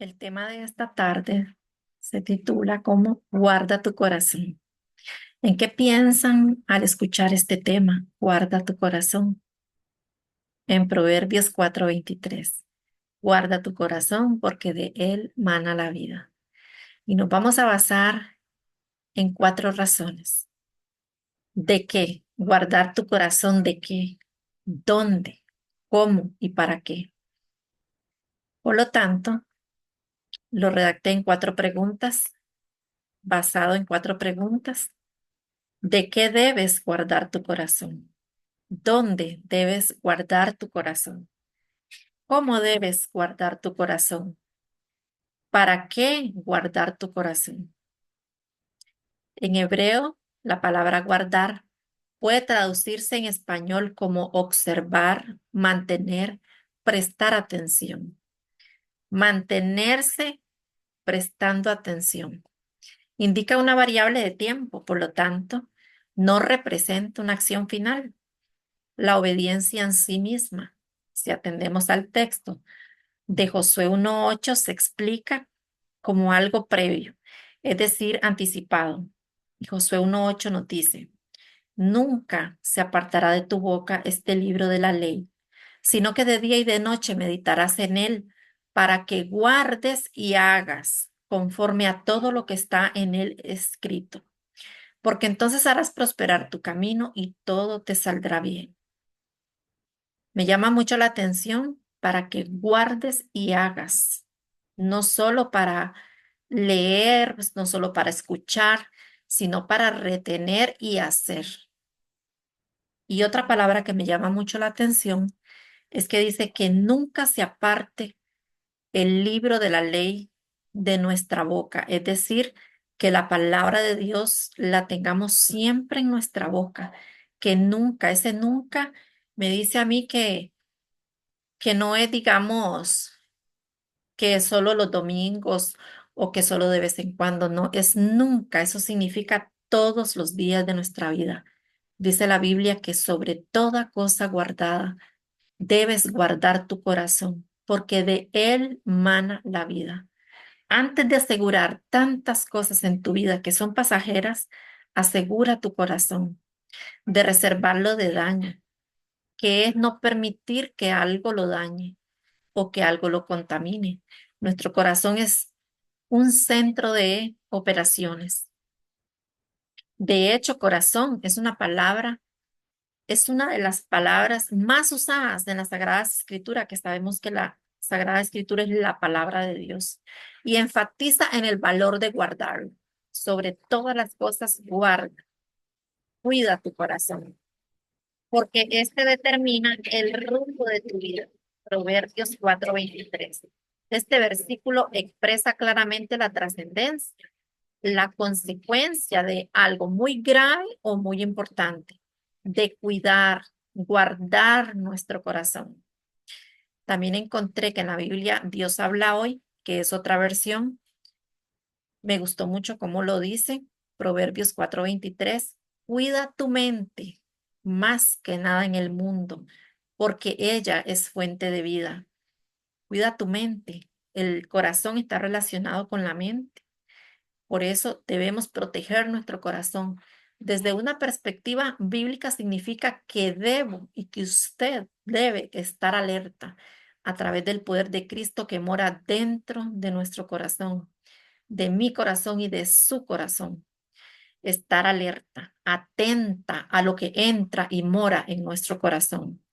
El tema de esta tarde se titula como Guarda tu corazón. ¿En qué piensan al escuchar este tema? Guarda tu corazón. En Proverbios 4:23. Guarda tu corazón porque de él mana la vida. Y nos vamos a basar en cuatro razones. ¿De qué? Guardar tu corazón, ¿de qué? ¿Dónde? ¿Cómo y para qué? Por lo tanto, lo redacté en cuatro preguntas, basado en cuatro preguntas. ¿De qué debes guardar tu corazón? ¿Dónde debes guardar tu corazón? ¿Cómo debes guardar tu corazón? ¿Para qué guardar tu corazón? En hebreo, la palabra guardar puede traducirse en español como observar, mantener, prestar atención. Mantenerse prestando atención. Indica una variable de tiempo, por lo tanto, no representa una acción final. La obediencia en sí misma. Si atendemos al texto de Josué 1:8, se explica como algo previo, es decir, anticipado. Y Josué 1:8 nos dice, nunca se apartará de tu boca este libro de la ley, sino que de día y de noche meditarás en él para que guardes y hagas conforme a todo lo que está en él escrito, porque entonces harás prosperar tu camino y todo te saldrá bien. Me llama mucho la atención para que guardes y hagas, no solo para leer, pues, no solo para escuchar, sino para retener y hacer. Y otra palabra que me llama mucho la atención es que dice que nunca se aparte el libro de la ley de nuestra boca, es decir, que la palabra de Dios la tengamos siempre en nuestra boca, que nunca, ese nunca me dice a mí que no es, digamos, que es solo los domingos o que solo de vez en cuando, no, es nunca, eso significa todos los días de nuestra vida. Dice la Biblia que sobre toda cosa guardada debes guardar tu corazón, porque de él mana la vida. Antes de asegurar tantas cosas en tu vida que son pasajeras, asegura tu corazón de reservarlo de daño, que es no permitir que algo lo dañe o que algo lo contamine. Nuestro corazón es un centro de operaciones. De hecho, corazón es una palabra, es una de las palabras más usadas en la Sagrada Escritura, que sabemos que la Sagrada Escritura es la palabra de Dios y enfatiza en el valor de guardarlo. Sobre todas las cosas, guarda, cuida tu corazón, porque este determina el rumbo de tu vida. Proverbios 4:23. Este versículo expresa claramente la trascendencia, la consecuencia de algo muy grave o muy importante, de cuidar, guardar nuestro corazón. También encontré que en la Biblia Dios habla hoy, que es otra versión. Me gustó mucho cómo lo dice. Proverbios 4:23. Cuida tu mente más que nada en el mundo, porque ella es fuente de vida. Cuida tu mente. El corazón está relacionado con la mente. Por eso debemos proteger nuestro corazón. Desde una perspectiva bíblica significa que debo y que usted debe estar alerta a través del poder de Cristo que mora dentro de nuestro corazón, de mi corazón y de su corazón. Estar alerta, atenta a lo que entra y mora en nuestro corazón.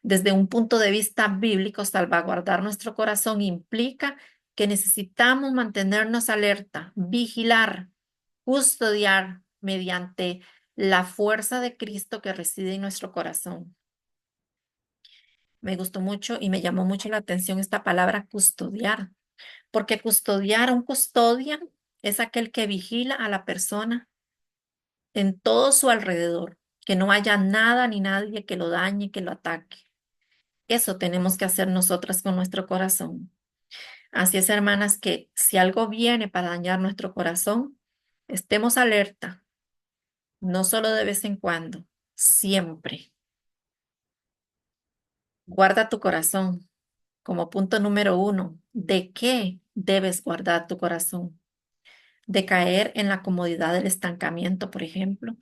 Desde un punto de vista bíblico, salvaguardar nuestro corazón implica que necesitamos mantenernos alerta, vigilar, custodiar mediante la fuerza de Cristo que reside en nuestro corazón. Me gustó mucho y me llamó mucho la atención esta palabra custodiar, porque custodiar, un custodia es aquel que vigila a la persona en todo su alrededor, que no haya nada ni nadie que lo dañe, que lo ataque. Eso tenemos que hacer nosotras con nuestro corazón. Así es, hermanas, que si algo viene para dañar nuestro corazón, estemos alerta, no solo de vez en cuando, siempre. Guarda tu corazón como punto número uno. ¿De qué debes guardar tu corazón, de caer en la comodidad del estancamiento, por ejemplo,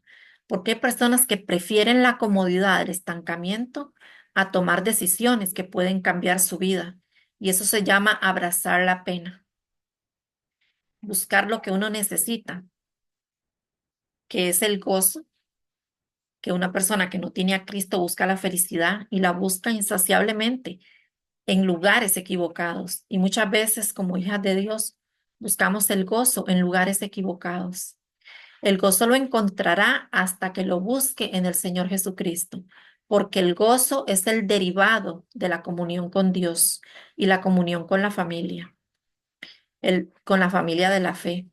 porque hay personas que prefieren la comodidad del estancamiento a tomar decisiones que pueden cambiar su vida. Y eso se llama abrazar la pena, buscar lo que uno necesita, que es el gozo, que una persona que no tiene a Cristo busca la felicidad y la busca insaciablemente en lugares equivocados. Y muchas veces como hijas de Dios buscamos el gozo en lugares equivocados. El gozo lo encontrará hasta que lo busque en el Señor Jesucristo, porque el gozo es el derivado de la comunión con Dios y la comunión con la familia, con la familia de la fe.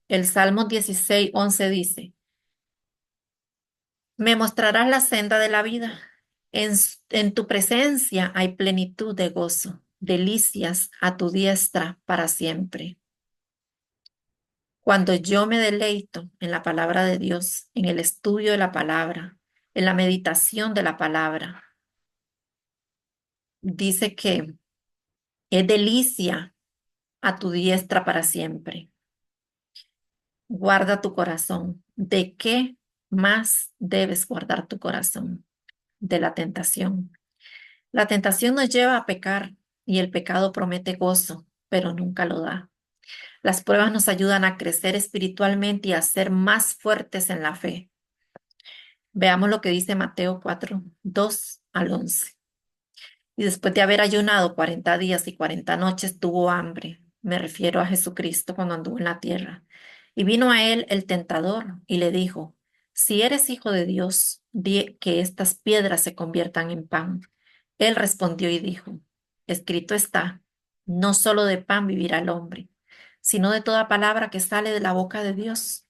El Salmo 16:11 dice, me mostrarás la senda de la vida. En tu presencia hay plenitud de gozo, delicias a tu diestra para siempre. Cuando yo me deleito en la palabra de Dios, en el estudio de la palabra, en la meditación de la palabra, dice que es delicia a tu diestra para siempre. Guarda tu corazón. ¿De qué más debes guardar tu corazón? De la tentación. La tentación nos lleva a pecar y el pecado promete gozo, pero nunca lo da. Las pruebas nos ayudan a crecer espiritualmente y a ser más fuertes en la fe. Veamos lo que dice Mateo 4:2 al 11. Y después de haber ayunado 40 días y 40 noches, tuvo hambre. Me refiero a Jesucristo cuando anduvo en la tierra. Y vino a él el tentador y le dijo, si eres hijo de Dios, di que estas piedras se conviertan en pan. Él respondió y dijo, escrito está, no solo de pan vivirá el hombre, sino de toda palabra que sale de la boca de Dios.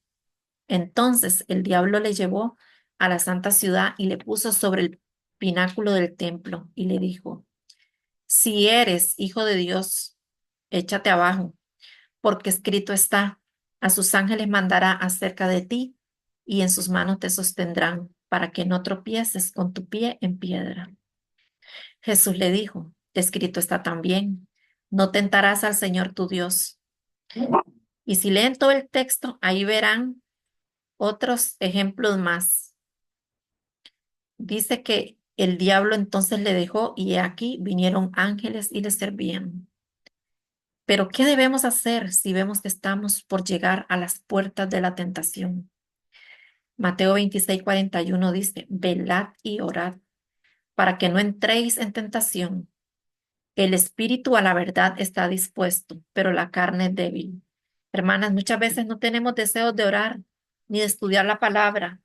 Entonces el diablo le llevó a la santa ciudad y le puso sobre el pináculo del templo y le dijo, si eres hijo de Dios, échate abajo, porque escrito está, a sus ángeles mandará acerca de ti y en sus manos te sostendrán para que no tropieces con tu pie en piedra. Jesús le dijo, escrito está también, no tentarás al Señor tu Dios. Y si leen todo el texto, ahí verán otros ejemplos más. Dice que el diablo entonces le dejó y he aquí vinieron ángeles y le servían. Pero ¿qué debemos hacer si vemos que estamos por llegar a las puertas de la tentación? Mateo 26:41 dice, velad y orad para que no entréis en tentación. El espíritu a la verdad está dispuesto, pero la carne es débil. Hermanas, muchas veces no tenemos deseos de orar, ni de estudiar la palabra,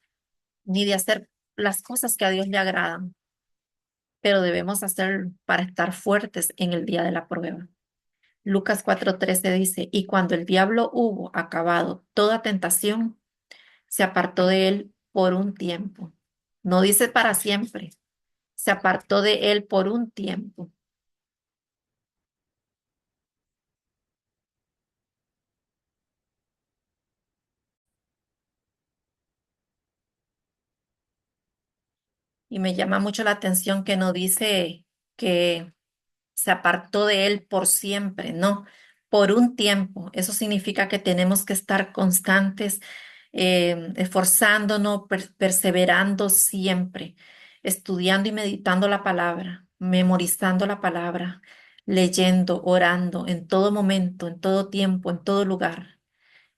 ni de hacer las cosas que a Dios le agradan, pero debemos hacerlo para estar fuertes en el día de la prueba. Lucas 4:13 dice, y cuando el diablo hubo acabado toda tentación, se apartó de él por un tiempo. No dice para siempre, se apartó de él por un tiempo. Y me llama mucho la atención que no dice que se apartó de él por siempre, no, por un tiempo. Eso significa que tenemos que estar constantes, esforzándonos, perseverando siempre, estudiando y meditando la palabra, memorizando la palabra, leyendo, orando en todo momento, en todo tiempo, en todo lugar.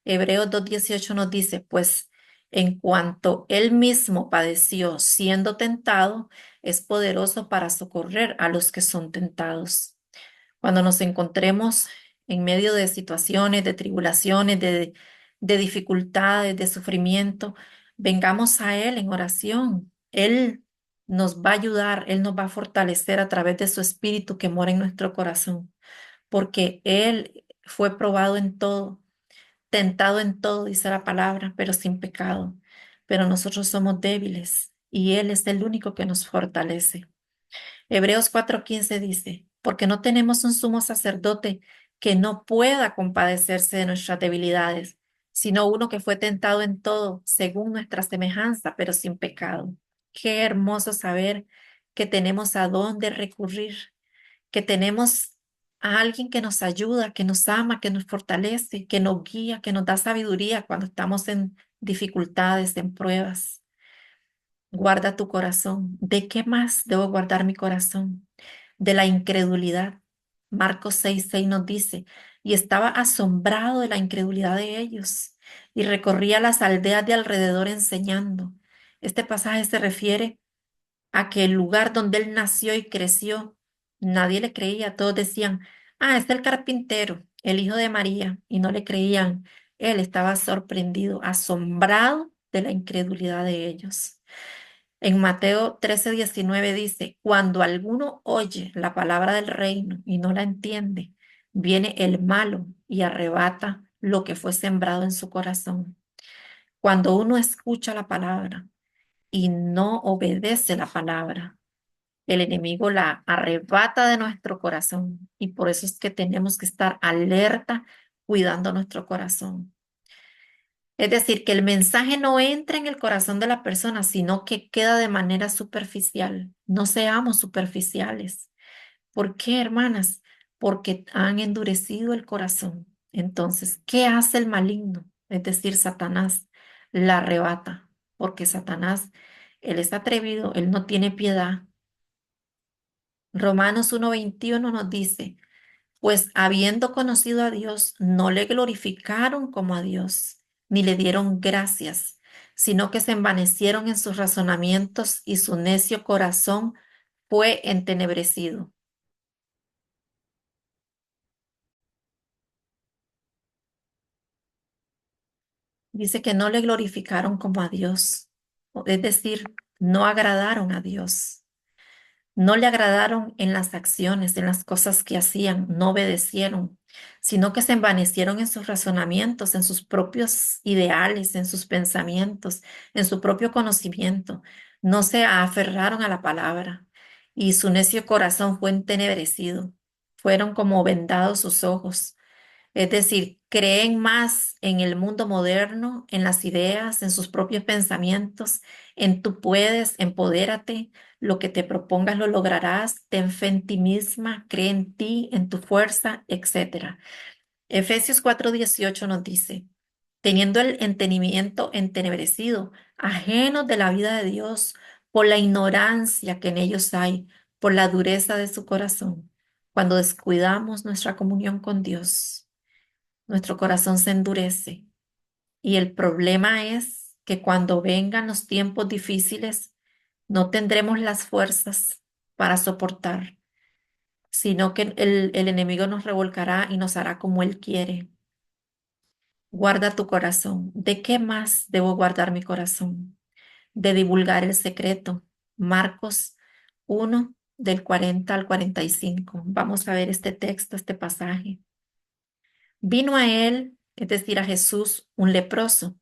Hebreos 2:18 nos dice, pues en cuanto él mismo padeció siendo tentado, es poderoso para socorrer a los que son tentados. Cuando nos encontremos en medio de situaciones, de tribulaciones, de dificultades, de sufrimiento, vengamos a Él en oración. Él nos va a ayudar, Él nos va a fortalecer a través de su Espíritu que mora en nuestro corazón, porque Él fue probado en todo, tentado en todo, dice la palabra, pero sin pecado. Pero nosotros somos débiles y Él es el único que nos fortalece. Hebreos 4:15 dice, porque no tenemos un sumo sacerdote que no pueda compadecerse de nuestras debilidades, sino uno que fue tentado en todo, según nuestra semejanza, pero sin pecado. Qué hermoso saber que tenemos a dónde recurrir, que tenemos a alguien que nos ayuda, que nos ama, que nos fortalece, que nos guía, que nos da sabiduría cuando estamos en dificultades, en pruebas. Guarda tu corazón. ¿De qué más debo guardar mi corazón? De la incredulidad. Marcos 6:6 nos dice, y estaba asombrado de la incredulidad de ellos, y recorría las aldeas de alrededor enseñando. Este pasaje se refiere a que el lugar donde él nació y creció, nadie le creía. Todos decían, ah, es el carpintero, el hijo de María, y no le creían. Él estaba sorprendido, asombrado de la incredulidad de ellos. En Mateo 13:19 dice, cuando alguno oye la palabra del reino y no la entiende, viene el malo y arrebata lo que fue sembrado en su corazón. Cuando uno escucha la palabra y no obedece la palabra, el enemigo la arrebata de nuestro corazón y por eso es que tenemos que estar alerta cuidando nuestro corazón. Es decir, que el mensaje no entra en el corazón de la persona, sino que queda de manera superficial. No seamos superficiales. ¿Por qué, hermanas? Porque han endurecido el corazón. Entonces, ¿qué hace el maligno? Es decir, Satanás la arrebata, porque Satanás, él es atrevido, él no tiene piedad. Romanos 1:21 nos dice, pues habiendo conocido a Dios, no le glorificaron como a Dios, ni le dieron gracias, sino que se envanecieron en sus razonamientos y su necio corazón fue entenebrecido. Dice que no le glorificaron como a Dios, es decir, no agradaron a Dios. No le agradaron en las acciones, en las cosas que hacían, no obedecieron, sino que se envanecieron en sus razonamientos, en sus propios ideales, en sus pensamientos, en su propio conocimiento. No se aferraron a la palabra y su necio corazón fue entenebrecido. Fueron como vendados sus ojos. Es decir, creen más en el mundo moderno, en las ideas, en sus propios pensamientos, en tú puedes, empodérate, lo que te propongas lo lograrás, ten fe en ti misma, cree en ti, en tu fuerza, etcétera. Efesios 4:18 nos dice, teniendo el entendimiento entenebrecido, ajenos de la vida de Dios, por la ignorancia que en ellos hay, por la dureza de su corazón, cuando descuidamos nuestra comunión con Dios nuestro corazón se endurece. Y el problema es que cuando vengan los tiempos difíciles, no tendremos las fuerzas para soportar, sino que el enemigo nos revolcará y nos hará como él quiere. Guarda tu corazón. ¿De qué más debo guardar mi corazón? De divulgar el secreto. Marcos 1, del 40 al 45. Vamos a ver este texto, este pasaje. Vino a él, es decir, a Jesús, un leproso,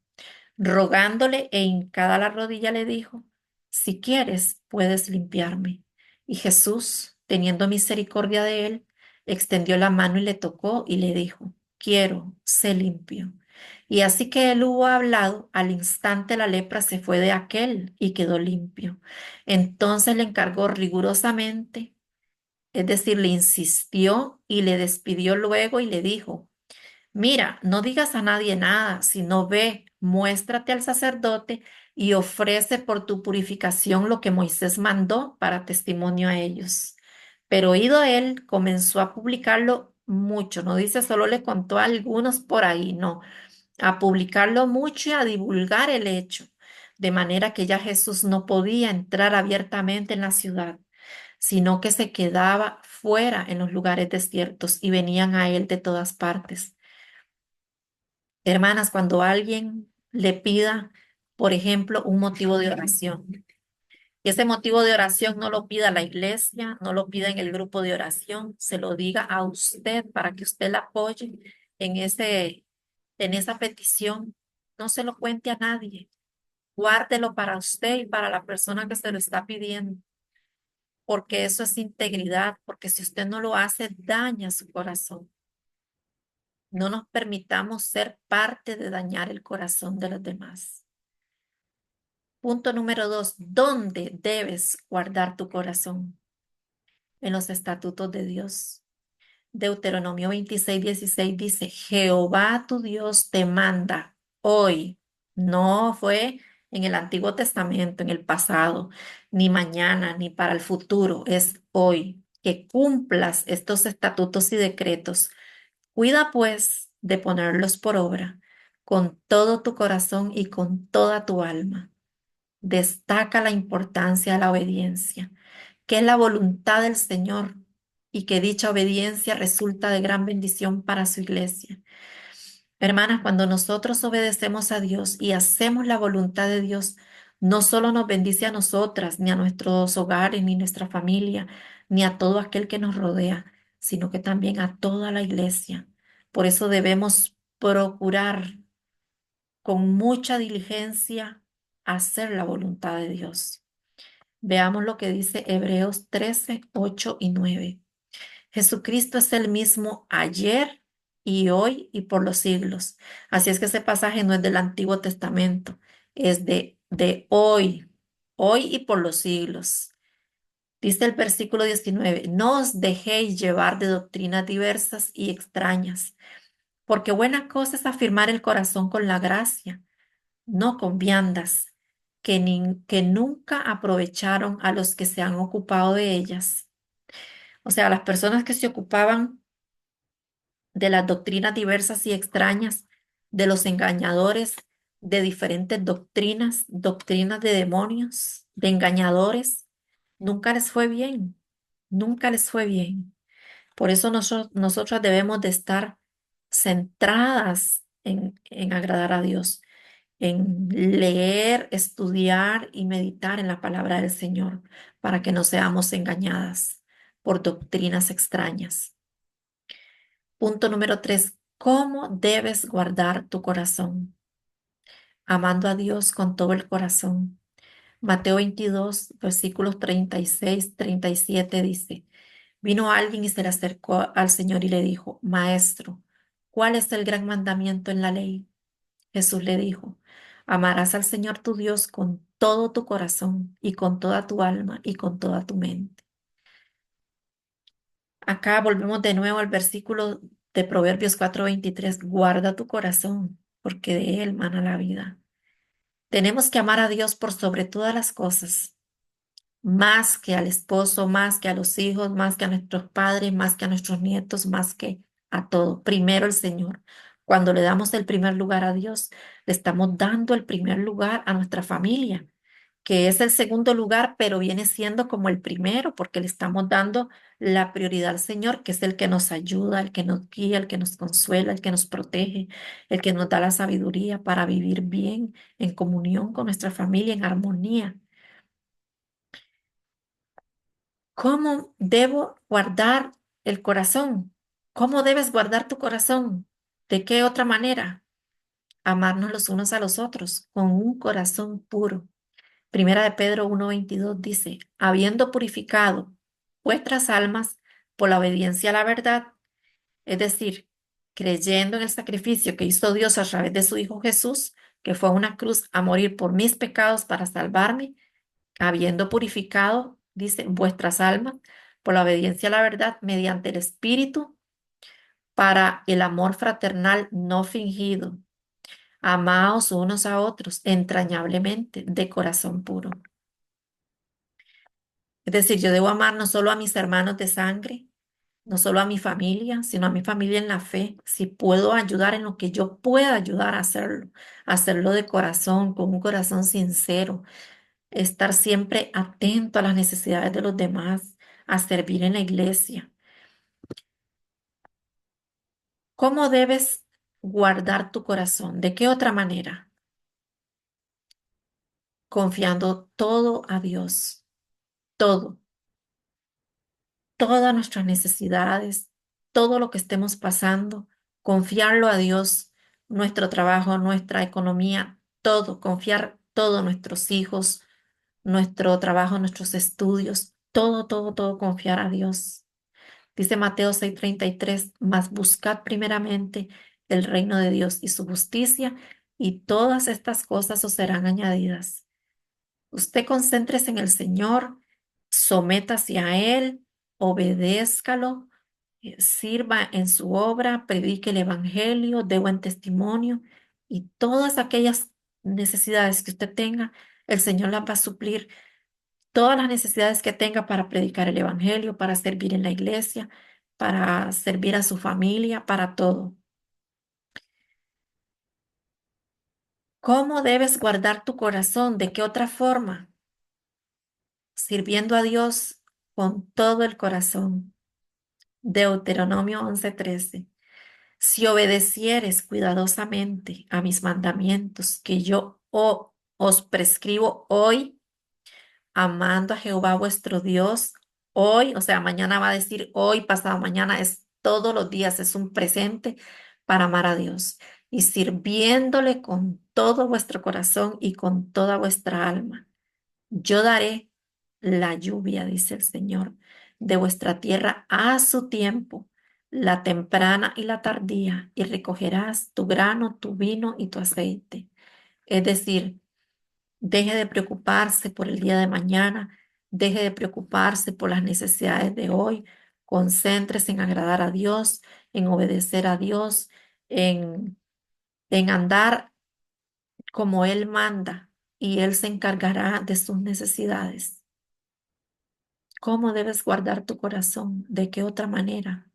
rogándole e hincada la rodilla le dijo, si quieres, puedes limpiarme. Y Jesús, teniendo misericordia de él, extendió la mano y le tocó y le dijo, quiero, sé limpio. Y así que él hubo hablado, al instante la lepra se fue de aquel y quedó limpio. Entonces le encargó rigurosamente, es decir, le insistió y le despidió luego y le dijo, mira, no digas a nadie nada, sino ve, muéstrate al sacerdote y ofrece por tu purificación lo que Moisés mandó para testimonio a ellos. Pero oído él, comenzó a publicarlo mucho, no dice solo le contó a algunos por ahí, no, a publicarlo mucho y a divulgar el hecho, de manera que ya Jesús no podía entrar abiertamente en la ciudad, sino que se quedaba fuera en los lugares desiertos y venían a él de todas partes. Hermanas, cuando alguien le pida, por ejemplo, un motivo de oración, y ese motivo de oración no lo pida la iglesia, no lo pida en el grupo de oración, se lo diga a usted para que usted la apoye en en esa petición. No se lo cuente a nadie. Guárdelo para usted y para la persona que se lo está pidiendo, porque eso es integridad, porque si usted no lo hace, daña su corazón. No nos permitamos ser parte de dañar el corazón de los demás. Punto número 2, ¿dónde debes guardar tu corazón? En los estatutos de Dios. Deuteronomio 26:16 dice, Jehová tu Dios te manda hoy. No fue en el Antiguo Testamento, en el pasado, ni mañana, ni para el futuro. Es hoy que cumplas estos estatutos y decretos. Cuida pues de ponerlos por obra con todo tu corazón y con toda tu alma. Destaca la importancia de la obediencia, que es la voluntad del Señor y que dicha obediencia resulta de gran bendición para su iglesia. Hermanas, cuando nosotros obedecemos a Dios y hacemos la voluntad de Dios, no solo nos bendice a nosotras, ni a nuestros hogares, ni nuestra familia, ni a todo aquel que nos rodea, sino que también a toda la iglesia. Por eso debemos procurar con mucha diligencia hacer la voluntad de Dios. Veamos lo que dice Hebreos 13:8 y 9. Jesucristo es el mismo ayer y hoy y por los siglos. Así es que ese pasaje no es del Antiguo Testamento, es de hoy y por los siglos. Dice el versículo 19, no os dejéis llevar de doctrinas diversas y extrañas, porque buena cosa es afirmar el corazón con la gracia, no con viandas, que nunca aprovecharon a los que se han ocupado de ellas. O sea, las personas que se ocupaban de las doctrinas diversas y extrañas, de los engañadores, de diferentes doctrinas, doctrinas de demonios, de engañadores, nunca les fue bien, nunca les fue bien. Por eso nosotras debemos de estar centradas en agradar a Dios, en leer, estudiar y meditar en la palabra del Señor, para que no seamos engañadas por doctrinas extrañas. Punto número 3. ¿Cómo debes guardar tu corazón? Amando a Dios con todo el corazón. Mateo 22, versículos 36-37 dice, vino alguien y se le acercó al Señor y le dijo, Maestro, ¿cuál es el gran mandamiento en la ley? Jesús le dijo, amarás al Señor tu Dios con todo tu corazón y con toda tu alma y con toda tu mente. Acá volvemos de nuevo al versículo de Proverbios 4:23. Guarda tu corazón, porque de él mana la vida. Tenemos que amar a Dios por sobre todas las cosas, más que al esposo, más que a los hijos, más que a nuestros padres, más que a nuestros nietos, más que a todo. Primero el Señor. Cuando le damos el primer lugar a Dios, le estamos dando el primer lugar a nuestra familia, que es el segundo lugar, pero viene siendo como el primero, porque le estamos dando la prioridad al Señor, que es el que nos ayuda, el que nos guía, el que nos consuela, el que nos protege, el que nos da la sabiduría para vivir bien en comunión con nuestra familia, en armonía. ¿Cómo debo guardar el corazón? ¿Cómo debes guardar tu corazón? ¿De qué otra manera? Amarnos los unos a los otros con un corazón puro. Primera de Pedro 1:22 dice, habiendo purificado vuestras almas por la obediencia a la verdad, es decir, creyendo en el sacrificio que hizo Dios a través de su Hijo Jesús, que fue a una cruz a morir por mis pecados para salvarme, habiendo purificado, dice, vuestras almas por la obediencia a la verdad mediante el Espíritu para el amor fraternal no fingido. Amaos unos a otros entrañablemente de corazón puro. Es decir, yo debo amar no solo a mis hermanos de sangre, no solo a mi familia, sino a mi familia en la fe. Si puedo ayudar en lo que yo pueda ayudar a hacerlo, hacerlo de corazón, con un corazón sincero, estar siempre atento a las necesidades de los demás, a servir en la iglesia. ¿Cómo debes guardar tu corazón? ¿De qué otra manera? Confiando todo a Dios, todo, todas nuestras necesidades, todo lo que estemos pasando, confiarlo a Dios, nuestro trabajo, nuestra economía, todo, confiar todo, nuestros hijos, nuestro trabajo, nuestros estudios, todo, todo, todo, confiar a Dios. Dice Mateo 6:33, mas buscad primeramente el reino de Dios y su justicia, y todas estas cosas os serán añadidas. Usted concéntrese en el Señor, sométase a Él, obedézcalo, sirva en su obra, predique el evangelio, dé buen testimonio y todas aquellas necesidades que usted tenga, el Señor las va a suplir. Todas las necesidades que tenga para predicar el evangelio, para servir en la iglesia, para servir a su familia, para todo. ¿Cómo debes guardar tu corazón? ¿De qué otra forma? Sirviendo a Dios con todo el corazón. Deuteronomio 11:13. Si obedecieres cuidadosamente a mis mandamientos que yo os prescribo hoy, amando a Jehová vuestro Dios, hoy, o sea, mañana va a decir hoy, pasado mañana, es todos los días, es un presente para amar a Dios y sirviéndole con todo vuestro corazón y con toda vuestra alma. Yo daré la lluvia, dice el Señor, de vuestra tierra a su tiempo, la temprana y la tardía, y recogerás tu grano, tu vino y tu aceite. Es decir, deje de preocuparse por el día de mañana, deje de preocuparse por las necesidades de hoy, concéntrese en agradar a Dios, en obedecer a Dios, en, en andar como Él manda, y Él se encargará de sus necesidades. ¿Cómo debes guardar tu corazón? ¿De qué otra manera?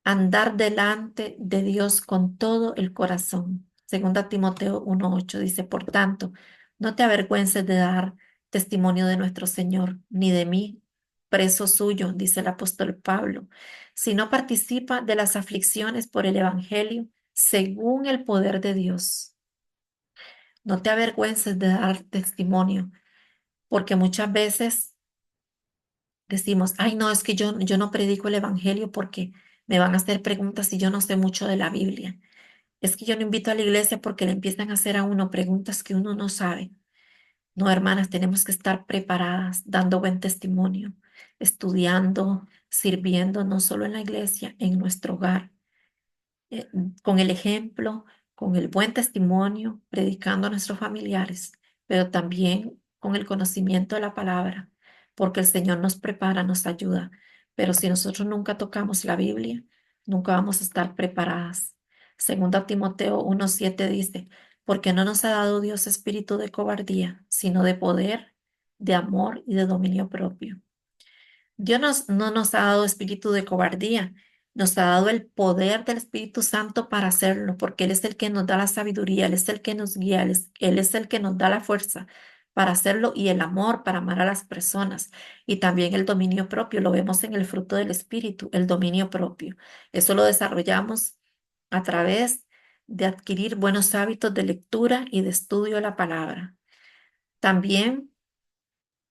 Andar delante de Dios con todo el corazón. Segunda Timoteo 1:8 dice, por tanto, no te avergüences de dar testimonio de nuestro Señor, ni de mí, preso suyo, dice el apóstol Pablo, sino participa de las aflicciones por el Evangelio según el poder de Dios. No te avergüences de dar testimonio, porque muchas veces decimos, ay, no, es que yo no predico el evangelio porque me van a hacer preguntas y yo no sé mucho de la Biblia. Es que yo no invito a la iglesia porque le empiezan a hacer a uno preguntas que uno no sabe. No, hermanas, tenemos que estar preparadas, dando buen testimonio, estudiando, sirviendo, no solo en la iglesia, en nuestro hogar, con el ejemplo, con el buen testimonio, predicando a nuestros familiares, pero también con el conocimiento de la palabra, porque el Señor nos prepara, nos ayuda. Pero si nosotros nunca tocamos la Biblia, nunca vamos a estar preparadas. Segunda Timoteo 1:7 dice, porque no nos ha dado Dios espíritu de cobardía, sino de poder, de amor y de dominio propio. No nos ha dado espíritu de cobardía, nos ha dado el poder del Espíritu Santo para hacerlo, porque Él es el que nos da la sabiduría, Él es el que nos guía, Él es el que nos da la fuerza para hacerlo y el amor para amar a las personas y también el dominio propio. Lo vemos en el fruto del Espíritu, el dominio propio. Eso lo desarrollamos a través de adquirir buenos hábitos de lectura y de estudio de la palabra. También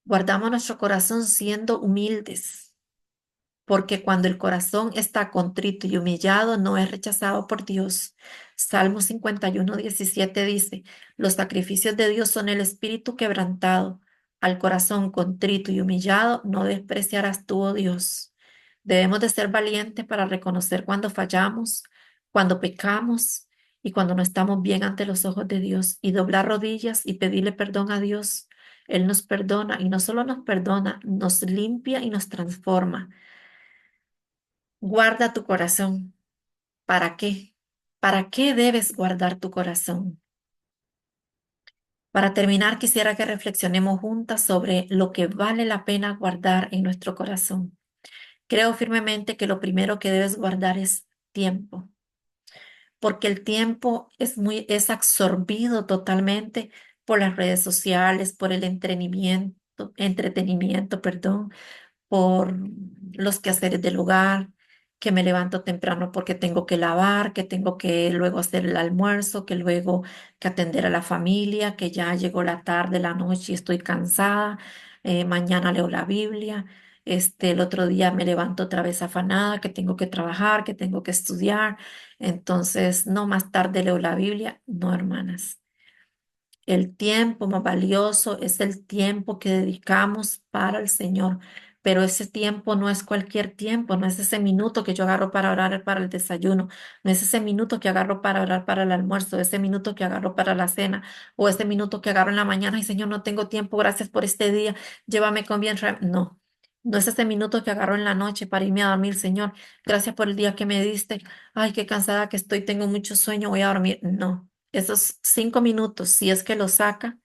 guardamos nuestro corazón siendo humildes porque cuando el corazón está contrito y humillado, no es rechazado por Dios. Salmo 51:17 dice, los sacrificios de Dios son el espíritu quebrantado. Al corazón contrito y humillado, no despreciarás tú, oh Dios. Debemos de ser valientes para reconocer cuando fallamos, cuando pecamos y cuando no estamos bien ante los ojos de Dios y doblar rodillas y pedirle perdón a Dios. Él nos perdona y no solo nos perdona, nos limpia y nos transforma. Guarda tu corazón. ¿Para qué? ¿Para qué debes guardar tu corazón? Para terminar, quisiera que reflexionemos juntas sobre lo que vale la pena guardar en nuestro corazón. Creo firmemente que lo primero que debes guardar es tiempo, porque el tiempo es absorbido totalmente por las redes sociales, por el entretenimiento, perdón, por los quehaceres del hogar, que me levanto temprano porque tengo que lavar, que tengo que luego hacer el almuerzo, que luego que atender a la familia, que ya llegó la tarde, la noche y estoy cansada, mañana leo la Biblia, el otro día me levanto otra vez afanada, que tengo que trabajar, que tengo que estudiar, entonces no más tarde leo la Biblia, no, hermanas. El tiempo más valioso es el tiempo que dedicamos para el Señor, pero ese tiempo no es cualquier tiempo, no es ese minuto que yo agarro para orar para el desayuno, no es ese minuto que agarro para orar para el almuerzo, ese minuto que agarro para la cena o ese minuto que agarro en la mañana y Señor, no tengo tiempo, gracias por este día, llévame con bien. No, No es ese minuto que agarro en la noche para irme a dormir, Señor. Gracias por el día que me diste. Ay, qué cansada que estoy, tengo mucho sueño, voy a dormir. No, esos 5 minutos, si es que lo saca,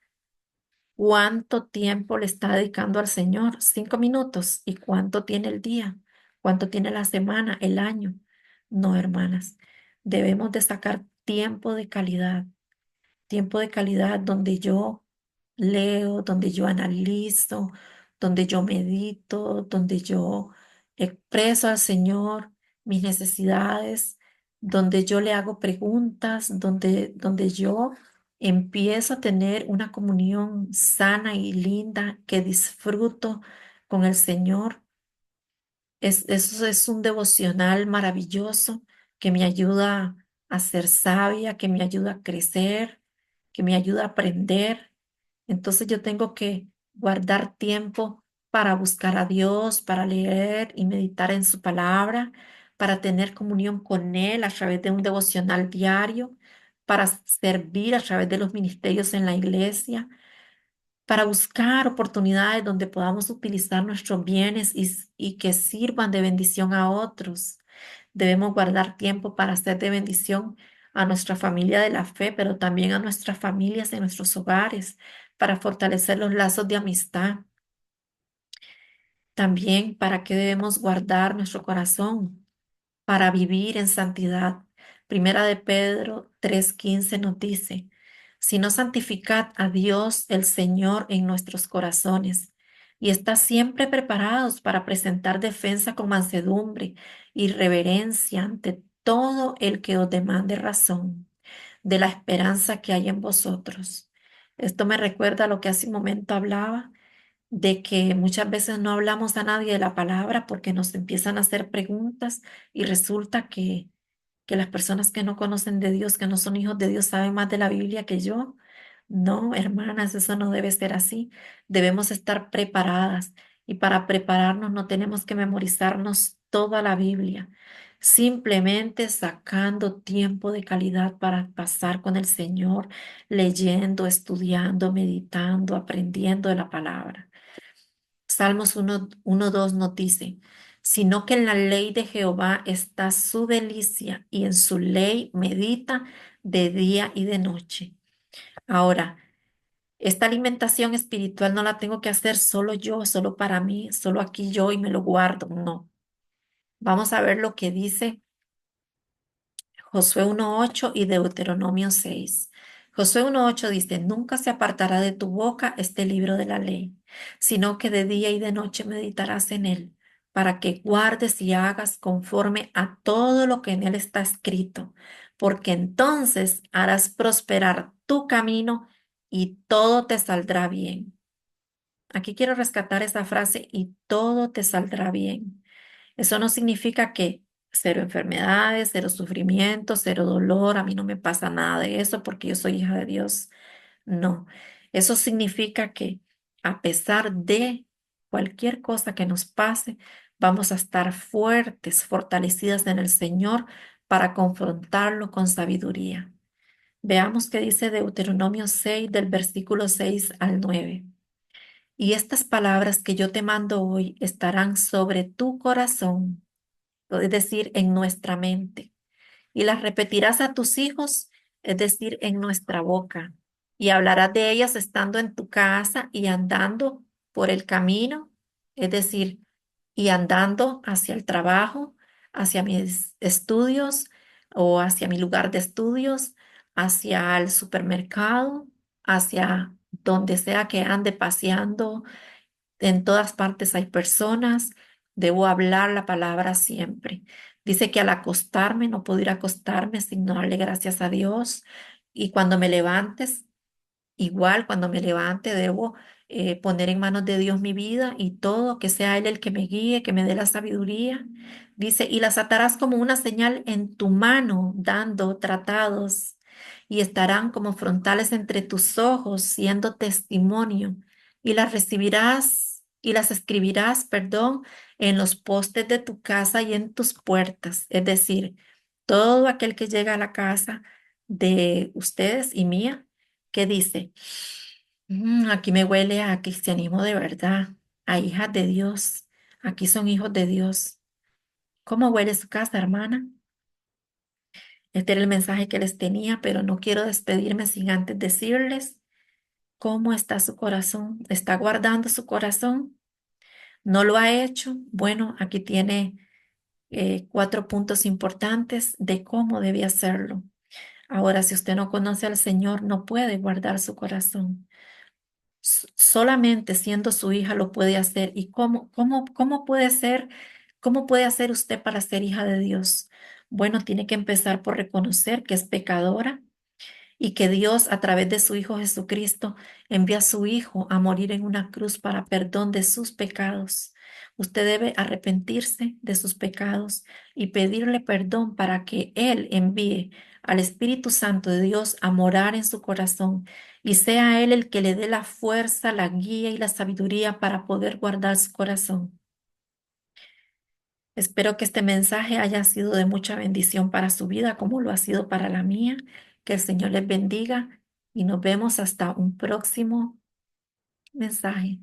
¿cuánto tiempo le está dedicando al Señor? 5 minutos. ¿Y cuánto tiene el día? ¿Cuánto tiene la semana, el año? No, hermanas, debemos de sacar tiempo de calidad donde yo leo, donde yo analizo, donde yo medito, donde yo expreso al Señor mis necesidades, donde yo le hago preguntas, donde yo empiezo a tener una comunión sana y linda que disfruto con el Señor. Eso es un devocional maravilloso que me ayuda a ser sabia, que me ayuda a crecer, que me ayuda a aprender. Entonces yo tengo que guardar tiempo para buscar a Dios, para leer y meditar en su palabra, para tener comunión con Él a través de un devocional diario, para servir a través de los ministerios en la iglesia, para buscar oportunidades donde podamos utilizar nuestros bienes y que sirvan de bendición a otros. Debemos guardar tiempo para ser de bendición a nuestra familia de la fe, pero también a nuestras familias en nuestros hogares, para fortalecer los lazos de amistad. También para que debemos guardar nuestro corazón para vivir en santidad. Primera de Pedro 3:15 nos dice, si no santificad a Dios el Señor en nuestros corazones y está siempre preparados para presentar defensa con mansedumbre y reverencia ante todo el que os demande razón de la esperanza que hay en vosotros. Esto me recuerda a lo que hace un momento hablaba de que muchas veces no hablamos a nadie de la palabra porque nos empiezan a hacer preguntas y resulta que las personas que no conocen de Dios, que no son hijos de Dios, saben más de la Biblia que yo. No, hermanas, eso no debe ser así. Debemos estar preparadas y para prepararnos no tenemos que memorizarnos toda la Biblia, simplemente sacando tiempo de calidad para pasar con el Señor, leyendo, estudiando, meditando, aprendiendo de la palabra. Salmos 1:2 nos dice, sino que en la ley de Jehová está su delicia y en su ley medita de día y de noche. Ahora, esta alimentación espiritual no la tengo que hacer solo yo, solo para mí, solo aquí yo y me lo guardo. No. Vamos a ver lo que dice Josué 1:8 y Deuteronomio 6. Josué 1:8 dice, nunca se apartará de tu boca este libro de la ley, sino que de día y de noche meditarás en él, para que guardes y hagas conforme a todo lo que en él está escrito, porque entonces harás prosperar tu camino y todo te saldrá bien. Aquí quiero rescatar esa frase y todo te saldrá bien. Eso no significa que cero enfermedades, cero sufrimiento, cero dolor, a mí no me pasa nada de eso porque yo soy hija de Dios. No, eso significa que a pesar de cualquier cosa que nos pase, vamos a estar fuertes, fortalecidas en el Señor para confrontarlo con sabiduría. Veamos qué dice Deuteronomio 6 del versículo 6 al 9. Y estas palabras que yo te mando hoy estarán sobre tu corazón, es decir, en nuestra mente, y las repetirás a tus hijos, es decir, en nuestra boca, y hablarás de ellas estando en tu casa y andando por el camino, es decir, y andando hacia el trabajo, hacia mis estudios o hacia mi lugar de estudios, hacia el supermercado, hacia donde sea que ande paseando, en todas partes hay personas, debo hablar la palabra siempre. Dice que al acostarme no puedo ir a acostarme sin no darle gracias a Dios. Y cuando me levantes, igual cuando me levante, debo poner en manos de Dios mi vida y todo, que sea Él el que me guíe, que me dé la sabiduría. Dice, y las atarás como una señal en tu mano, dando tratados, y estarán como frontales entre tus ojos, siendo testimonio, y las recibirás y las escribirás, perdón, en los postes de tu casa y en tus puertas. Es decir, todo aquel que llega a la casa de ustedes y mía, que dice, Aquí me huele a cristianismo de verdad, a hijas de Dios. Aquí son hijos de Dios. ¿Cómo huele su casa, hermana? Este era el mensaje que les tenía, pero no quiero despedirme sin antes decirles cómo está su corazón. ¿Está guardando su corazón? ¿No lo ha hecho? Bueno, aquí tiene 4 puntos importantes de cómo debe hacerlo. Ahora, si usted no conoce al Señor, no puede guardar su corazón. Solamente siendo su hija lo puede hacer. ¿Y cómo puede ser? ¿Cómo puede hacer usted para ser hija de Dios? Bueno, tiene que empezar por reconocer que es pecadora y que Dios, a través de su Hijo Jesucristo, envía a su Hijo a morir en una cruz para perdón de sus pecados. Usted debe arrepentirse de sus pecados y pedirle perdón para que Él envíe al Espíritu Santo de Dios a morar en su corazón y sea Él el que le dé la fuerza, la guía y la sabiduría para poder guardar su corazón. Espero que este mensaje haya sido de mucha bendición para su vida, como lo ha sido para la mía. Que el Señor les bendiga y nos vemos hasta un próximo mensaje.